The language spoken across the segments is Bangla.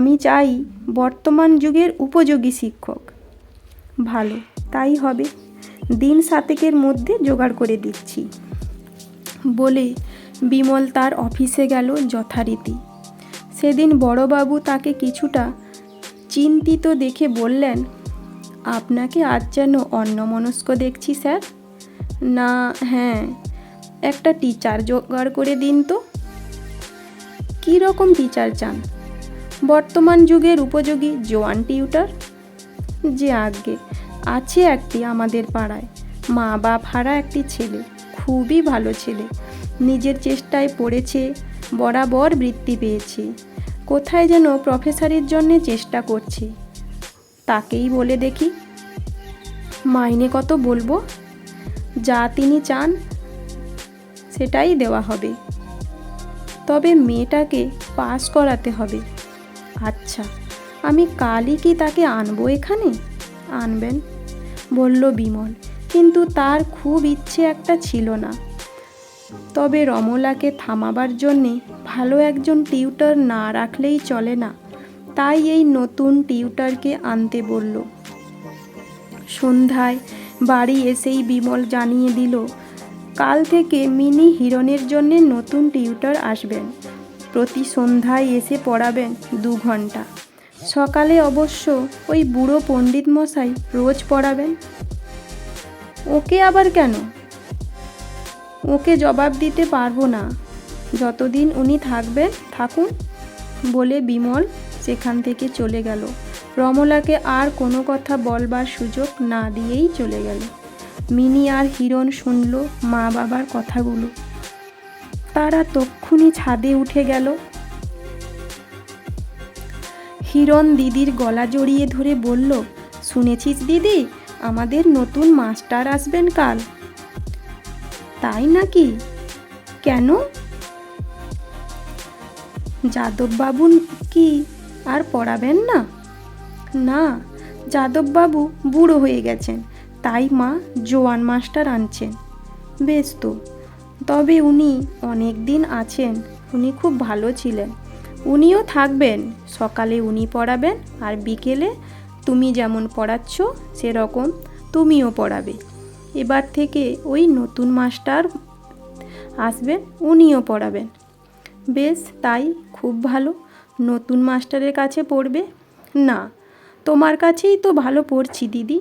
আমি চাই বর্তমান যুগের উপযোগী শিক্ষক। ভালো, তাই হবে, দিন 7 মধ্যে জোগাড় করে দিচ্ছি বলে বিমল তার অফিসে গেল যথারীতি। সেদিন বড়বাবু তাকে কিছুটা চিন্তিত দেখে বললেন, আপনাকে আজ যেন অন্যমনস্ক দেখছি স্যার। না, হ্যাঁ, একটা টিচার জোগাড় করে দিন তো। কী রকম টিচার চান? বর্তমান যুগের উপযোগী জোয়ান টিউটার। যে আজ্ঞে, আছে একটি আমাদের পাড়ায়, মা বাপ হারা একটি ছেলে, খুবই ভালো ছেলে, নিজের চেষ্টায় পড়েছে, বরাবর বৃত্তি পেয়েছে, কোথায় যেন প্রফেসরের জন্য চেষ্টা করছে। তাকেই বলে দেখি। মাইনে কত বলবো? যা তিনি চান সেটাই দেওয়া হবে, তবে মেয়েটাকে পাস করাতে হবে। আচ্ছা, আমি কালই কি তাকে আনবো এখানে? আনবেন, বলল বিমল, কিন্তু তার খুব ইচ্ছে একটা ছিল না। তবে রমলাকে থামাবার জন্যে ভালো একজন টিউটর না রাখলেই চলে না, তাই এই নতুন টিউটরকে আনতে বলল। সন্ধ্যায় বাড়ি এসেই বিমল জানিয়ে দিল, কাল থেকে মিনি হিরণের জন্যে নতুন টিউটর আসবেন, প্রতি সন্ধ্যায় এসে পড়াবেন 2 ঘন্টা। সকালে অবশ্য ওই বুড়ো পণ্ডিত মশাই রোজ পড়াবেন। ওকে আবার কেন? ওকে জবাব দিতে পারবো না, যতদিন উনি থাকবেন থাকুন, বলে বিমল সেখান থেকে চলে গেল। রমলাকে আর কোনো কথা বলবার সুযোগ না দিয়েই চলে গেল। মিনি আর হিরণ শুনল মা বাবার কথাগুলো। তারা তক্ষুনি ছাদে উঠে গেল। হিরণ দিদির গলা জড়িয়ে ধরে বলল, শুনেছিস দিদি, আমাদের নতুন মাস্টার আসবেন কাল। তাই নাকি? কেন? যাদববাবু কি আর পড়াবেন না? না, যাদববাবু বুড়ো হয়ে গেছেন, তাই মা জোয়ান মাস্টার আনছেন। বেশ তো, তবে উনি অনেক দিন আছেন, উনি খুব ভালো ছিলেন। উনিও থাকবেন, সকালে উনি পড়াবেন আর বিকেলে তুমি যেমন পড়াচ্ছ সেরকম তুমিও পড়াবে। এবার থেকে ওই নতুন মাস্টার আসবেন, উনিও পড়াবেন। বেশ, তাই খুব ভালো, নতুন মাস্টারের কাছে পড়বে। না, তোমার কাছেই তো ভালো পড়ছি দিদি।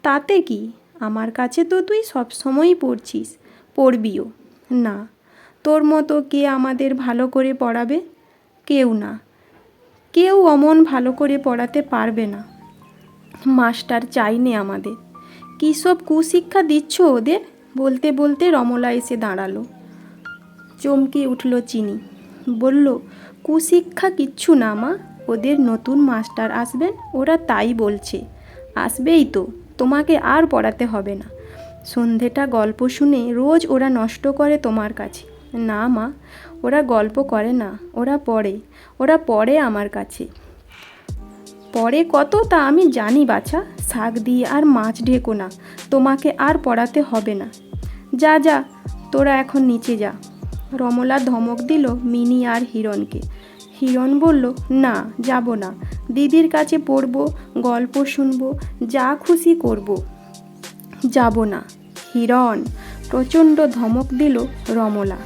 তাতে কি, আমার কাছে তো তুই সবসময়ই পড়ছিস, পড়বিও। না, তোর মতো কে আমাদের ভালো করে পড়াবে? কেউ না, কেউ অমন ভালো করে পড়াতে পারবে না। মাস্টার চাইনে আমাদের। কী সব কুশিক্ষা দিচ্ছ ওদের? বলতে বলতে রমলা এসে দাঁড়ালো। চমকে উঠল চিনি, বলল, কুশিক্ষা কিচ্ছু না মা, ওদের নতুন মাস্টার আসবেন, ওরা তাই বলছে। আসবেই তো, তোমাকে আর পড়াতে হবে না। সন্ধেটা গল্প শুনে রোজ ওরা নষ্ট করে তোমার কাছে। না মা, ওরা গল্প করে না, ওরা পড়ে আমার কাছে। পড়ে কত তা আমি জানি বাছা, শাক দিয়ে আর মাছ ঢেকো না, তোমাকে আর পড়াতে হবে না। যা যা, তোরা এখন নিচে যা। রমলা ধমক দিল মিনি আর হিরণকে। হিরণ বলল, না, যাব না, দিদির কাছে পড়বো, গল্প শুনবো, যা খুশি করব, যাব না। হিরণ, প্রচণ্ড ধমক দিল রমলা।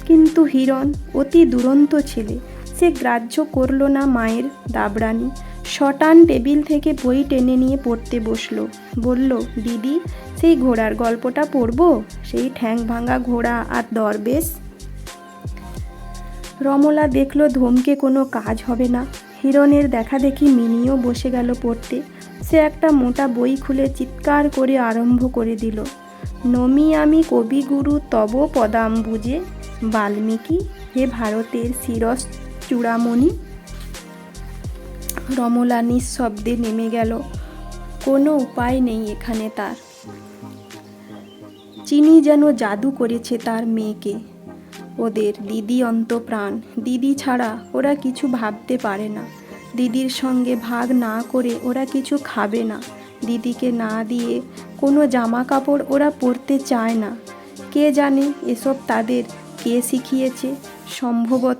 কিন্তু হিরণ অতি দুরন্ত ছেলে, সে গ্রাহ্য করল না মায়ের দাবড়ানি। শটান টেবিল থেকে বই টেনে নিয়ে পড়তে বসলো। বলল, দিদি, সেই ঘোড়ার গল্পটা পড়বো, সেই ঠ্যাং ভাঙা ঘোড়া আর দরবেশ। রমলা দেখলো ধমকে কোনো কাজ হবে না। হিরণের দেখা দেখি মিনিও বসে গেল পড়তে। সে একটা মোটা বই খুলে চিৎকার করে আরম্ভ করে দিল, নমি আমি কবিগুরু তব পদাম্বুজে, বাল্মীকি হে ভারতের শিরস চূড়ামণি। রমলা নিঃশব্দে নেমে গেল। কোনো উপায় নেই এখানে তার। চিনি যেন জাদু করেছে তার মেয়েকে। ওদের দিদি অন্তপ্রাণ, দিদি ছাড়া ওরা কিছু ভাবতে পারে না। দিদির সঙ্গে ভাগ না করে ওরা কিছু খাবে না। দিদিকে না দিয়ে কোনো জামা কাপড় ওরা পরতে চায় না। কে জানে এসব তাদের কে শিখিয়েছে? সম্ভবত